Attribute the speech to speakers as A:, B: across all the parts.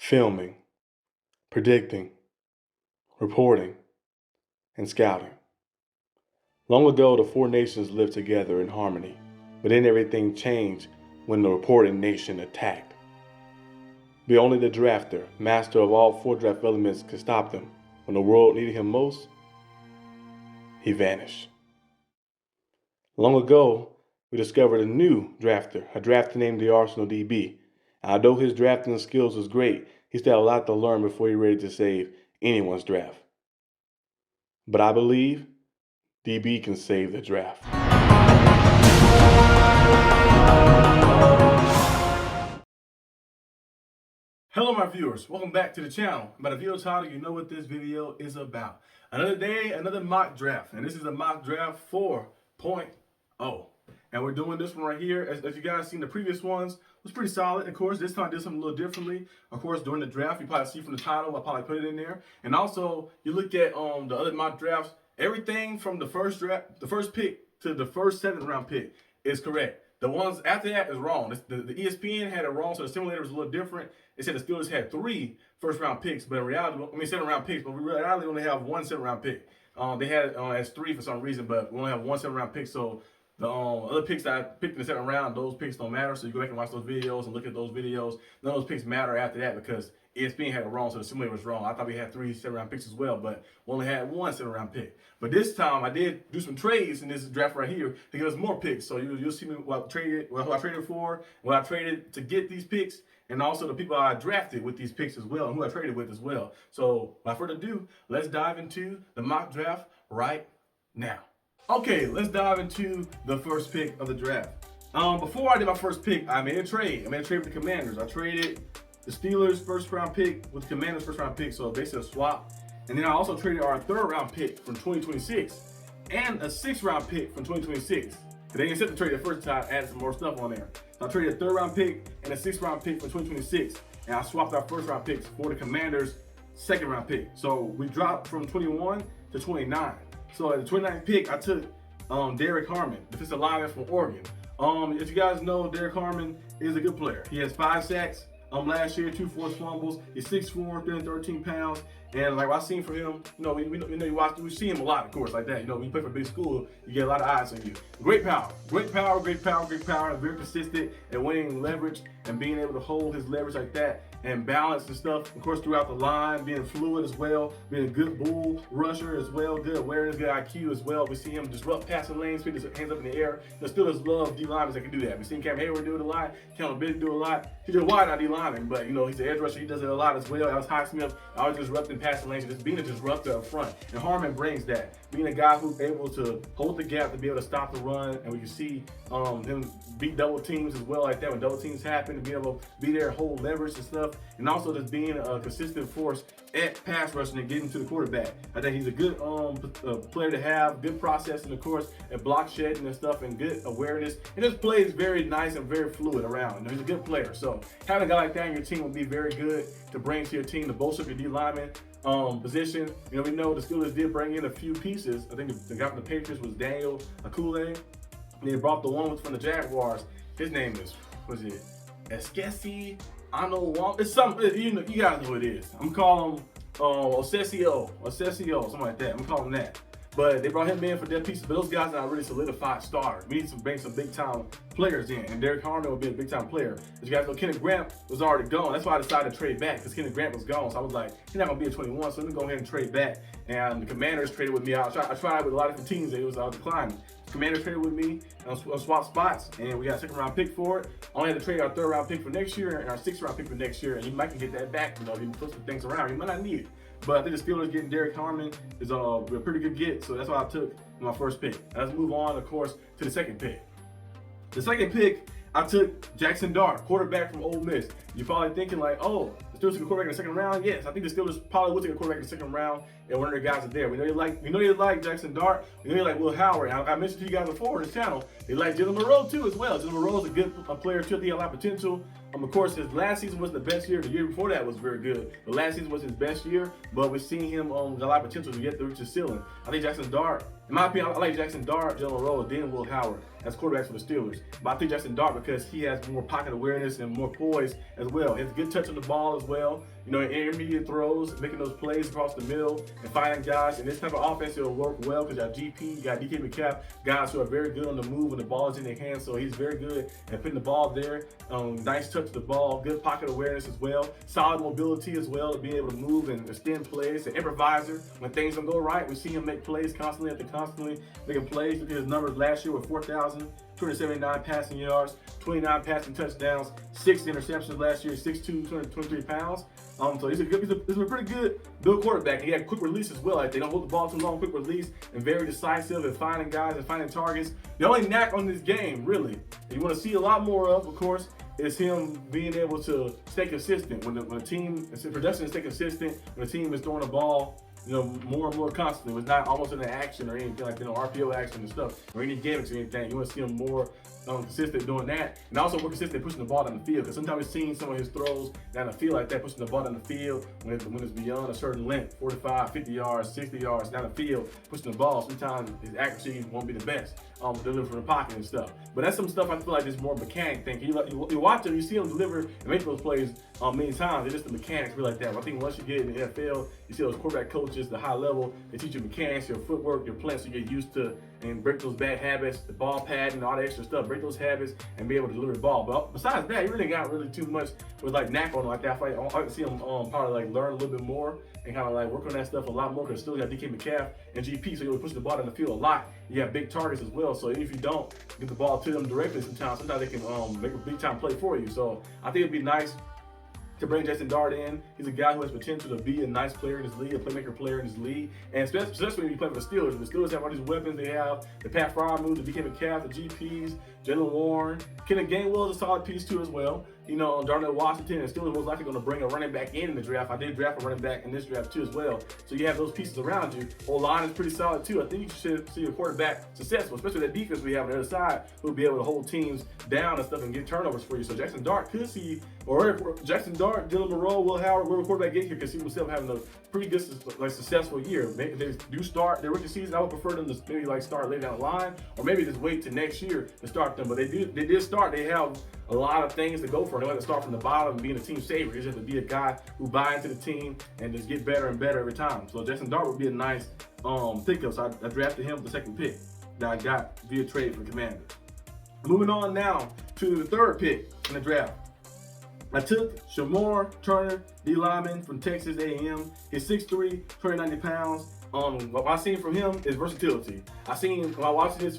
A: filming, predicting, reporting, and scouting. Long ago, the four nations lived together in harmony, but then everything changed when the reporting nation attacked. But only the drafter, master of all four draft elements, could stop them. When the world needed him most, he vanished. Long ago, we discovered a new drafter, a drafter named the Arsenal DB. And although his drafting skills was great, he still had a lot to learn before he was ready to save anyone's draft. But I believe DB can save the draft. Hello my viewers, welcome back to the channel. By the video title, you know what this video is about. Another day, another mock draft. And this is a mock draft 4.0. And we're doing this one right here. As you guys seen, the previous ones was pretty solid. Of course, this time I did something a little differently. Of course, during the draft, you probably see from the title, I probably put it in there. And also, you look at the other mock drafts, everything from the first pick to the first 7th round pick is correct. The ones after that is wrong. The ESPN had it wrong, so the simulator was a little different. They said the Steelers had 3 first-round picks, but in reality, 7-round picks, but we really only have 1 7-round pick. They had it as 3 for some reason, but we only have 1 7-round pick, so the other picks that I picked in the 7th round, those picks don't matter, so you go back and watch those videos and look at those videos. None of those picks matter after that because ESPN had it wrong, so the simulator was wrong. I thought we had 3 7-round picks as well, but we only had 1 7-round pick. But this time, I did do some trades in this draft right here to give us more picks. So you'll see me who I traded for, what I traded to get these picks, and also the people I drafted with these picks as well, and who I traded with as well. So without further ado, let's dive into the mock draft right now. Okay, let's dive into the first pick of the draft. Before I did my first pick, I made a trade. I made a trade with the Commanders. I traded the Steelers' first-round pick with the Commanders' first-round pick, so basically a swap. And then I also traded our 3rd-round pick from 2026 and a 6th-round pick from 2026. They didn't accept the trade the first time, I added some more stuff on there. So I traded a 3rd-round pick and a 6th-round pick from 2026, and I swapped our 1st-round picks for the Commanders' 2nd-round pick. So we dropped from 21 to 29. So at the 29th pick, I took Derek Harmon, defensive lineman from Oregon. As you guys know, Derek Harmon is a good player. He has 5 sacks last year, 2 forced fumbles. He's 6'4", 313 pounds. And like what I've seen from him, we see him a lot, of course, like that. When you play for a big school, you get a lot of eyes on you. Great power, and very consistent at winning leverage and being able to hold his leverage like that and balance and stuff. Of course, throughout the line, being fluid as well, being a good bull rusher as well, good awareness, good IQ as well. We see him disrupt passing lanes, put his hands up in the air. The Steelers love D linemen that can do that. We've seen Cam Hayward do it a lot, Cam Bid do a lot. He's a wide out D lineman, but he's an edge rusher. He does it a lot as well. Alex Highsmith, always disrupting passing lanes, just being a disruptor up front. And Harmon brings that, being a guy who's able to hold the gap to be able to stop the run. And we can see him beat double teams as well, like that when double teams happen, to be able to be there, hold leverage and stuff. And also just being a consistent force at pass rushing and getting to the quarterback. I think he's a good player to have, good processing, of course, at block shedding and stuff, and good awareness. And his play is very nice and very fluid around. He's a good player. So having a guy like that in your team would be very good to bring to your team to bolster your D lineman position. We know the Steelers did bring in a few pieces. I think the guy from the Patriots was Daniel Akule. And they brought the one from the Jaguars. His name is, Esquesi? I know one. It's something, you guys know what it is. I'm calling him Ocesio, something like that. I'm calling him that. But they brought him in for their pieces. But those guys are not really solidified starters. We need to bring some big-time players in. And Derek Harmon will be a big-time player. As you guys know, Kenneth Grant was already gone. That's why I decided to trade back, because Kenneth Grant was gone. So I was like, he's not going to be a 21, so let me go ahead and trade back. And the Commanders traded with me. I tried with a lot of different teams. It was declining. Commanders traded with me on swap spots, and we got a 2nd-round pick for it. Only had to trade our 3rd-round pick for next year and our 6th-round pick for next year, and you might can get that back. If you put some things around, you might not need it. But I think the Steelers getting Derek Harmon is a pretty good get, so that's what I took in my first pick. Let's move on, of course, to the 2nd pick. The 2nd pick, I took Jackson Dart, quarterback from Ole Miss. You're probably thinking like, oh, the Steelers took a quarterback in the 2nd round. Yes, I think the Steelers probably would take a quarterback in the 2nd round, and one of their guys is there. We know you like Jackson Dart. We know you like Will Howard. I mentioned to you guys before on this channel, they like Jalen Moreau too as well. Jalen Moreau is a good player too. He has a lot of potential. Of course, his last season wasn't the best year. The year before that was very good. The last season was his best year, but we're seeing him got a lot of potential to get through to ceiling. I think Jackson Dart In my opinion, I like Jackson Dart, Jalen Rose, then Will Howard as quarterbacks for the Steelers. But I think Jackson Dart because he has more pocket awareness and more poise as well. He has good touch on the ball as well. You know, in intermediate throws, making those plays across the middle and finding guys. And this type of offense, it'll work well because you got GP, you got DK Metcalf, guys who are very good on the move when the ball is in their hands. So he's very good at putting the ball there. Nice touch to the ball, good pocket awareness as well. Solid mobility as well to be able to move and extend plays. An improviser when things don't go right. We see him make plays constantly after constantly making plays. Look at his numbers last year with 4,279 passing yards, 29 passing touchdowns, 6 interceptions last year, 6'2", 223 pounds. So he's a pretty good build quarterback. He had quick release as well. Like they don't hold the ball too long, quick release, and very decisive in finding guys and finding targets. The only knack on this game, really, you want to see a lot more of course, is him being able to stay consistent. When the team, production is stay consistent, when the team is throwing the ball, you know, more and more constantly. It's not almost in the action or anything like, you know, RPO action and stuff, or any gimmicks or anything. You want to see him more consistent doing that, and also more consistent pushing the ball down the field. Because sometimes we've seen some of his throws down the field like that, pushing the ball down the field when it's beyond a certain length, 45, 50 yards, 60 yards down the field, pushing the ball. Sometimes his accuracy won't be the best, deliver from the pocket and stuff. But that's some stuff I feel like is more mechanic thing. You watch him, you see him deliver and make those plays many times. It's just the mechanics really like that. But I think once you get in the NFL, you see those quarterback coaches, the high level, they teach you mechanics, your footwork, your plans, so you get used to and break those bad habits, the ball padding, all that extra stuff, break those habits and be able to deliver the ball. But besides that, he really got really too much with like knack on him like that. I feel like I can see him probably like learn a little bit more and kind of like work on that stuff a lot more, because still got DK Metcalf and GP, so you're pushing the ball down the field a lot. You have big targets as well, so even if you don't get the ball to them directly, sometimes they can make a big time play for you. So I think it'd be nice to bring Jackson Dart in. He's a guy who has potential to be a nice player in his league, a playmaker player in his league, and especially when you play for the Steelers. The Steelers have all these weapons. They have the Pat Fryermuth, the DK Metcalf, the GPs, Jalen Warren. Kenneth Gainwell is a solid piece too as well. You know, Darnell Washington, and Steelers most likely going to bring a running back in the draft. I did draft a running back in this draft too as well. So you have those pieces around you. O-line is pretty solid too. I think you should see your quarterback successful, especially that defense we have on the other side, who will be able to hold teams down and stuff and get turnovers for you. So Jackson Dart could see, or Jackson Dart, Dylan Monroe, Will Howard, whoever quarterback get here, could see himself having a pretty good, like, successful year. Maybe they do start their rookie season. I would prefer them to maybe like start later down the line, or maybe just wait till next year to start them. But they did start. They have a lot of things to go for. They want to start from the bottom and being a team saver. You just have to be a guy who buys into the team and just get better and better every time. So Jackson Dart would be a nice pickup. So I drafted him the second pick that I got via trade for the Commanders. Moving on now to the third pick in the draft. I took Shamar Turner, D lineman from Texas A&M. He's 6'3", 290 pounds. What I've seen from him is versatility. I've seen, while watching his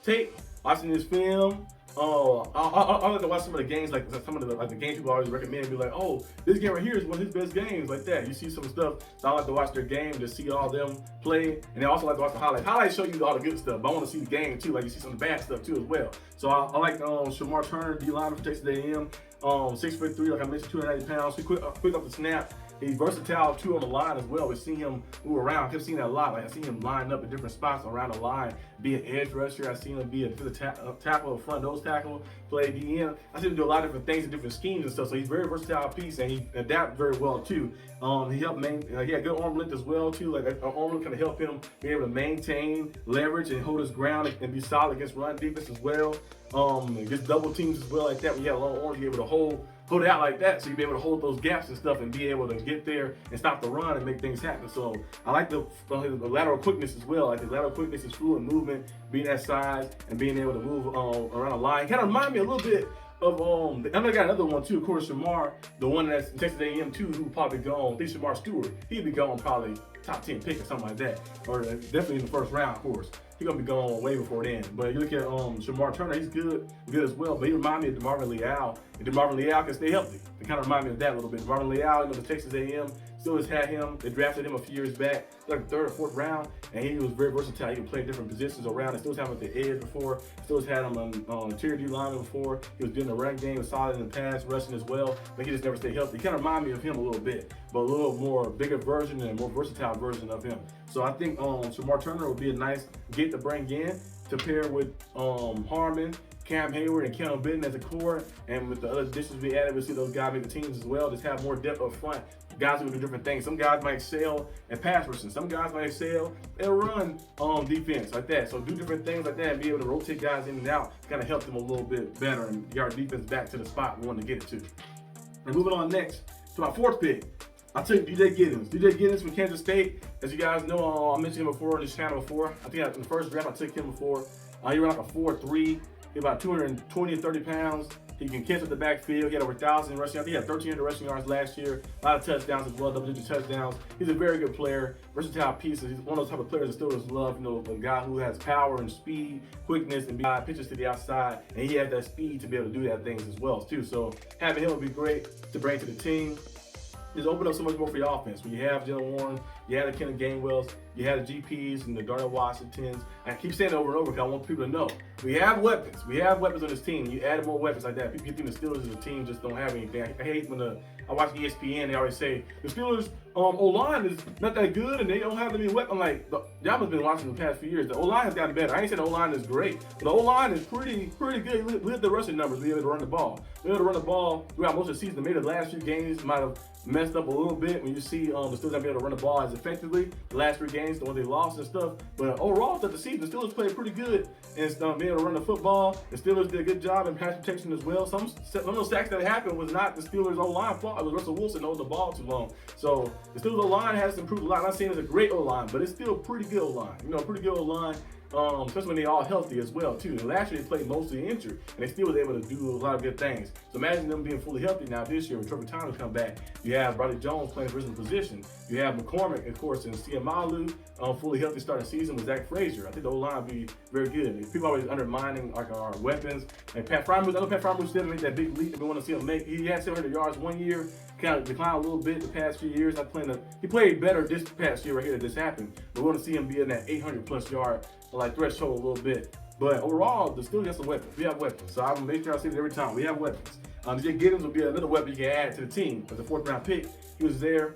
A: tape, watching his film, I like to watch some of the games, like some of the games people always recommend, be like, oh, this game right here is one of his best games, like that. You see some stuff, so I like to watch their game, to see all them play, and I also like to watch the highlights. Highlights show you all the good stuff, but I want to see the game too, like you see some of the bad stuff too as well. So I like Shamar Turner, D lineman from Texas A&M, 6'3", like I mentioned, 290 pounds. He quick off the snap. He's versatile too on the line as well. We've seen him move around. I've seen that a lot. Like I seen him line up in different spots around the line, be an edge rusher. I've seen him be a tackle, a front nose tackle, play DN. I've seen him do a lot of different things and different schemes and stuff. So he's a very versatile piece, and he adapts very well too. He helped he had good arm length as well too. Like arm length kind of help him be able to maintain leverage and hold his ground and be solid against run defense as well. Against double teams as well like that. When you have long arms, you're able to hold it out like that, so you'll be able to hold those gaps and stuff and be able to get there and stop the run and make things happen. So I like the lateral quickness as well. Like his lateral quickness, his fluid movement, being that size and being able to move around a line. Kind of remind me a little bit of I got another one too, of course, Shamar, the one that's in Texas A&M too, who probably gone. I think Shamar Stewart, he'd be gone probably top 10 pick or something like that, or definitely in the first round, of course. He's gonna be gone way before then. But you look at Shamar Turner, he's good as well. But he remind me of DeMarvin Leal. If DeMarvin Leal can stay healthy, it kind of remind me of that a little bit. DeMarvin Leal, the Texas A&M, still has had him. They drafted him a few years back, like third or fourth round, and he was very versatile. He could play different positions around. They still had him at the edge before. Still had him on interior D lineman before. He was doing the run game, was solid in the pass rushing as well, but he just never stayed healthy. He kind of remind me of him a little bit, but a little more bigger version and more versatile version of him. So I think Shamar Turner would be a nice get to bring in to pair with Harmon Cam Hayward and Keanu Benton as a core, and with the other additions we added, we'll see those guys make the teams as well. Just have more depth up front. Guys who do different things. Some guys might excel at pass rushing. Some guys might excel at run defense like that. So do different things like that and be able to rotate guys in and out, kind of help them a little bit better and get our defense back to the spot we want to get it to. And moving on next to my fourth pick. I took DJ Giddens. DJ Giddens from Kansas State. As you guys know, I mentioned him before on this channel before. I think in the first draft I took him before. He ran like a 4.3. He's about 220 to 30 pounds. He can catch up the backfield. He had over 1,000 rushing yards. He had 1,300 rushing yards last year. A lot of touchdowns as well, double-digit touchdowns. He's a very good player, versatile piece. He's one of those type of players that Steelers love. You know, a guy who has power and speed, quickness, and pitches to the outside. And he has that speed to be able to do that things as well too. So having him would be great to bring to the team. Just open up so much more for your offense. When you have Jalen Warren, you have the Kenneth Gainwells, you have the GPs and the Darnell Washingtons. I keep saying it over and over because I want people to know. We have weapons. We have weapons on this team. You add more weapons like that. People think the Steelers as a team just don't have anything. I hate when I watch ESPN, they always say, the Steelers O-line is not that good and they don't have any weapons. I'm like, y'all have been watching the past few years. The O-line has gotten better. I ain't saying the O-line is great, but the O-line is pretty good. Look at the rushing numbers. We able to run the ball. We able to run the ball throughout most of the season. Maybe the last few games might have messed up a little bit when you see the Steelers not be able to run the ball as effectively. The last 3 games, the ones they lost and stuff. But overall, throughout the season, the Steelers played pretty good and being able to run the football. The Steelers did a good job in pass protection as well. Some of those sacks that happened was not the Steelers' O-line fault. It was Russell Wilson holding the ball too long. So the Steelers' O-line has improved a lot. I'm not saying it's a great O-line, but it's still a pretty good O-line. You know, a pretty good O-line. Especially when they're all healthy as well too. And last year they played mostly injured, and they still was able to do a lot of good things. So imagine them being fully healthy now this year when Trevor Thomas come back. You have Broderick Jones playing prison position. You have McCormick, of course, and Siamalu fully healthy starting season with Zach Frazier. I think the O-line will be very good. People always undermining like our weapons. And Pat Frymuth, I know Pat Frymuth still made that big leap that we want to see him make. He had 700 yards one year. Kind of declined a little bit the past few years. He played better this past year right here that this happened. But we want to see him be in that 800 plus yard threshold a little bit. But overall, the Steelers have some weapons. We have weapons. So I'm gonna make sure I say it every time. We have weapons. DJ Giddens will be another weapon you can add to the team. As a 4th round pick, he was there.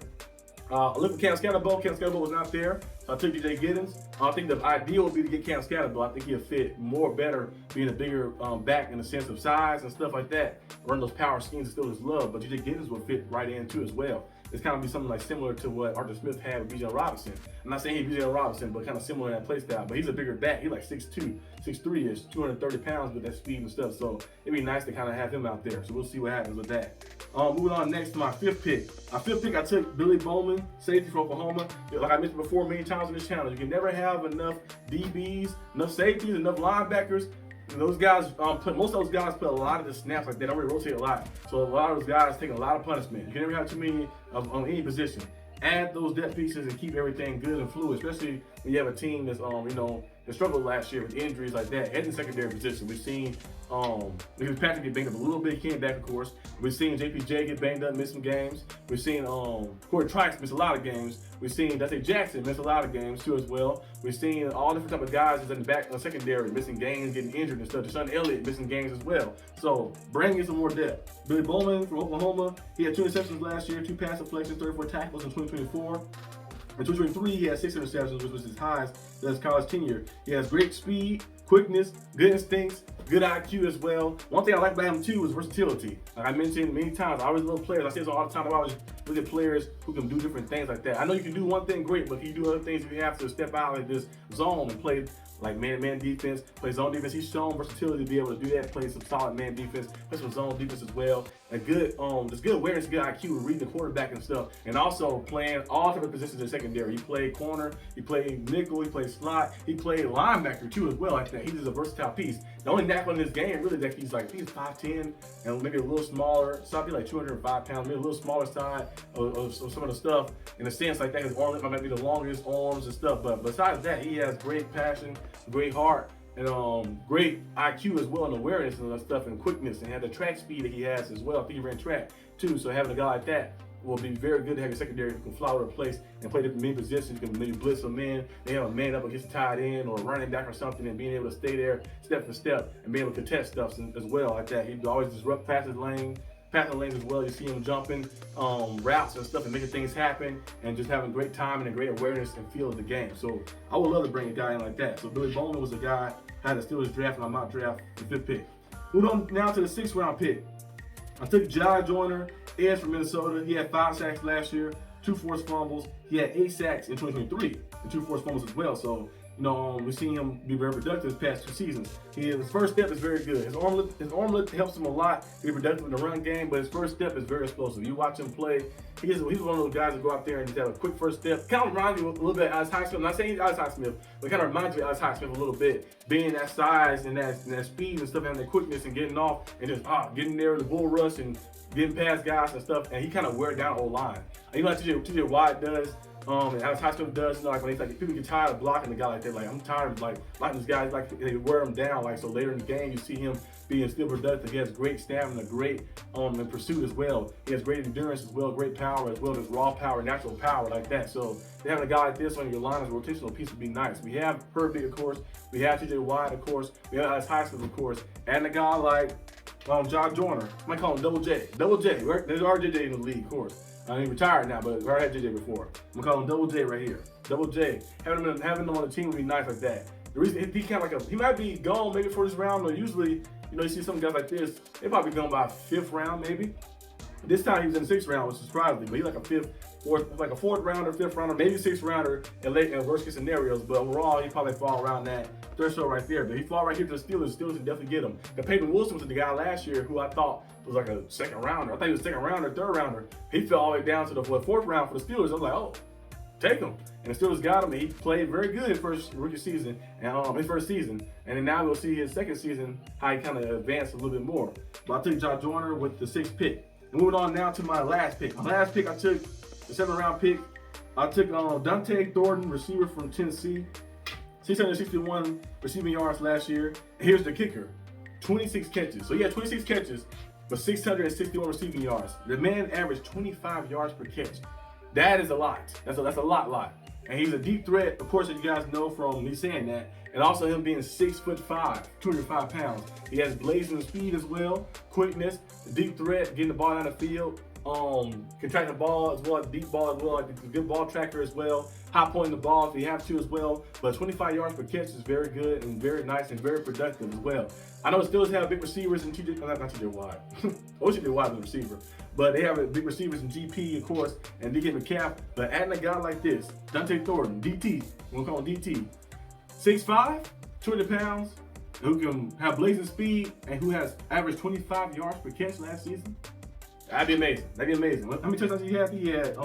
A: I looked for Cam Scatterbo. Cam Scatterbo was not there. So I took DJ Giddens. I think the ideal would be to get Cam Scatterbo. I think he'll fit more better being a bigger back in the sense of size and stuff like that. Run those power schemes the Steelers love. But DJ Giddens will fit right in too as well. It's kind of be something like similar to what Arthur Smith had with Bijan Robinson. I'm not saying he's Bijan Robinson, but kind of similar in that play style. But he's a bigger back. He's like 6'2", 6'3"-ish, 230 pounds with that speed and stuff. So it'd be nice to kind of have him out there. So we'll see what happens with that. Moving on next to my 5th pick. My 5th pick, I took Billy Bowman, safety from Oklahoma. Like I mentioned before many times on this channel, you can never have enough DBs, enough safeties, enough linebackers. And those guys, most of those guys play a lot of the snaps, like they don't really rotate a lot. So a lot of those guys taking a lot of punishment. You can never have too many on any position. Add those depth pieces and keep everything good and fluid, especially when you have a team that's that struggled last year with injuries like that. Head in secondary position, we've seen Patrick get banged up a little bit. He came back, of course. We've seen JPJ get banged up, miss some games. We've seen Corey Trice miss a lot of games. We've seen Dante Jackson miss a lot of games too as well. We've seen all different type of guys in the back secondary missing games, getting injured and stuff. Deshaun Elliott missing games as well. So bring in some more depth. Billy Bowman from Oklahoma, he had 2 interceptions last year, 2 pass deflections, 34 tackles in 2024. In 2023, he had 6 interceptions, which was his highest in his college tenure. He has great speed, quickness, good instincts, good IQ as well. One thing I like about him too is versatility. Like I mentioned many times, I always love players. I say this all the time. I always look at players who can do different things like that. I know you can do one thing great, but can you do other things if you have to step out like this zone and play like man-to-man defense, play zone defense. He's shown versatility to be able to do that, play some solid man defense, play some zone defense as well. A good, just good awareness, good IQ, reading the quarterback and stuff, and also playing all different positions in secondary. He played corner, he played nickel, he played slot, he played linebacker too as well. Like that, he's just a versatile piece. The only knack on this game really that he's 5'10" and maybe a little smaller, so I'd be like 205 pounds, maybe a little smaller side of some of the stuff. In a sense, like that, his arm might be the longest arms and stuff. But besides that, he has great passion, great heart, and great IQ as well, and awareness and stuff, and quickness, and have the track speed that he has as well. I think he ran track too, so having a guy like that will be very good to have a secondary who can fly over the place and play different many positions. You can maybe blitz them in, they have a man up against a tight end or running back or something, and being able to stay there step for step and being able to contest stuff as well like that. He'd always disrupt passing lanes as well. You see him jumping routes and stuff and making things happen, and just having great timing and great awareness and feel of the game. So I would love to bring a guy in like that. So Billy Bowman was a guy I had the Steelers draft in my mock draft, the 5th pick. Moving on now to the 6th round pick. I took Jai Joyner, edge from Minnesota. He had 5 sacks last year, 2 forced fumbles. He had 8 sacks in 2023 and 2 forced fumbles as well. So, we've seen him be very productive the past 2 seasons. His first step is very good. His arm lift helps him a lot to be productive in the run game, but his first step is very explosive. You watch him play, he's one of those guys that go out there and just have a quick first step. Kind of reminds you a little bit of Alex Highsmith. I'm not saying he's Alex Highsmith, but kind of reminds me of Alex Highsmith a little bit. Being that size and that speed and stuff, having that quickness and getting off and just getting there in the bull rush and getting past guys and stuff, and he kind of wear down O-line. Like TJ Watt does, and Alex Highsmith does, like when people get tired of blocking a guy like that, like I'm tired of blocking this guy, like they wear him down, so later in the game you see him being still productive. He has great stamina, great in pursuit as well. He has great endurance as well, great power as well as raw power, natural power like that. So having a guy like this on your line as a rotational piece would be nice. We have Herbie, of course. We have TJ Watt, of course. We have Alex Highsmith, of course, and a guy like Jai Joyner. I might call him Double J. Double J. There's RJJ in the league, of course. He's retired now, but I had JJ before. I'm gonna call him Double J right here. Double J. Having him on the team would be nice like that. The reason he might be gone maybe for this round, but usually, you see some guys like this, they probably gone by 5th round maybe. This time he was in the 6th round, which surprised me, but he's like a 4th rounder, 5th rounder, maybe 6th rounder in worst case scenarios. But overall, he probably fall around that threshold right there. But he fall right here to the Steelers. The Steelers can definitely get him. And Peyton Wilson was the guy last year who I thought was like a 2nd rounder. I thought he was 2nd rounder, 3rd rounder. He fell all the way down to the 4th round for the Steelers. I'm like, oh, take him. And the Steelers got him, and he played very good his first rookie season, and his first season. And then now we'll see his 2nd season, how he kind of advanced a little bit more. But I took Jai Joyner with the 6th pick. And moving on now to my last pick. My last pick, I took the 7th round pick. I took Dante Thornton, receiver from Tennessee. 661 receiving yards last year. And here's the kicker, 26 catches. So he had 26 catches, but 661 receiving yards. The man averaged 25 yards per catch. That is a lot. That's a lot. And he's a deep threat, of course, as you guys know from me saying that. And also him being 6'5", 205 pounds. He has blazing speed as well, quickness, deep threat, getting the ball down the field, contracting the ball as well, deep ball as well, like a good ball tracker as well, high pointing the ball if you have to as well. But 25 yards per catch is very good and very nice and very productive as well. I know the Steelers have big receivers in not TJ Watt. I wish TJ Watt was a receiver. But they have big receivers in GP, of course, and DK Metcalf. But adding a guy like this, Dante Thornton, DT, we're gonna call him DT, 6'5", 200 pounds, who can have blazing speed and who has averaged 25 yards per catch last season. That'd be amazing. How many touchdowns he had? He had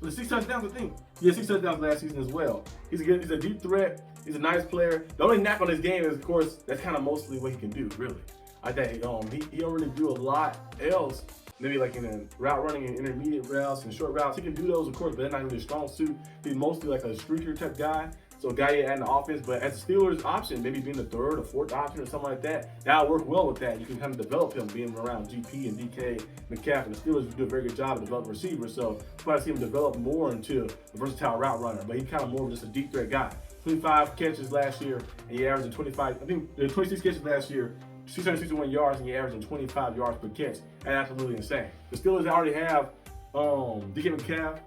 A: 6 touchdowns, I think. He had 6 touchdowns last season as well. He's a deep threat. He's a nice player. The only knack on his game is, of course, that's kind of mostly what he can do, really. I think he don't really do a lot else. Maybe like in a route running and intermediate routes and short routes. He can do those, of course, but they're not really a strong suit. He's mostly like a streaker type guy. So a guy you add in the offense, but as a Steelers option, maybe being the 3rd or 4th option or something like that, that'll work well with that. You can kind of develop him being around GP and DK Metcalf, and the Steelers do a very good job of developing receivers. So you probably see him develop more into a versatile route runner, but he's kind of more of just a deep threat guy. 25 catches last year, and he averaged 26 catches last year, 661 yards, and he averaging 25 yards per catch. That's absolutely insane. The Steelers already have DK Metcalf,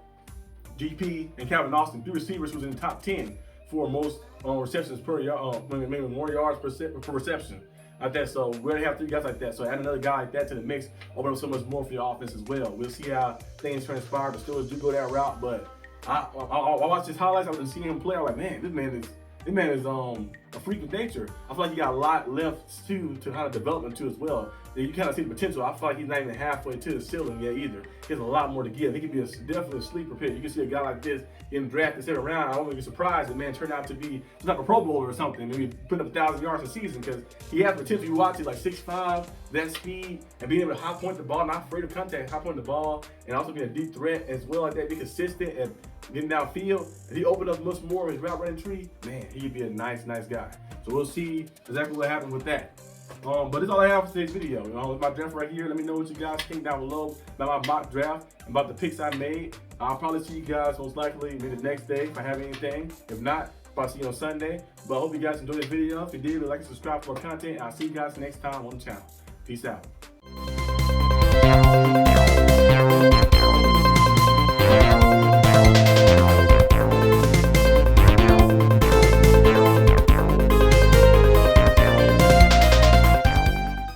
A: GP, and Calvin Austin, 3 receivers who's in the top 10 for most receptions per yard, maybe more yards per reception. Like that, so we already have 3 guys like that. So add another guy like that to the mix, open up so much more for your offense as well. We'll see how things transpire. The Steelers do go that route, but I watched his highlights. I was seeing him play. I'm like, man, this man is a freak of nature. I feel like he got a lot left to kind of develop into as well. You kind of see the potential. I feel like he's not even halfway to the ceiling yet either. He has a lot more to give. He could be definitely a sleeper pick. You can see a guy like this getting drafted 7th round. I wouldn't be surprised if man turned out to be like a Pro Bowler or something. Maybe putting up 1,000 yards a season because he has potential. You watch, he's like 6'5", that speed, and being able to high point the ball, not afraid of contact, high point the ball, and also being a deep threat as well like that. Be consistent and getting downfield. If he opened up much more of his route running tree, man, he could be a nice guy. So we'll see exactly what happens with that. But that's all I have for today's video. With my draft right here. Let me know what you guys think down below about my mock draft, about the picks I made. I'll probably see you guys most likely maybe the next day if I have anything. If not, probably see you on Sunday. But I hope you guys enjoyed this video. If you did, like and subscribe for more content. I'll see you guys next time on the channel. Peace out.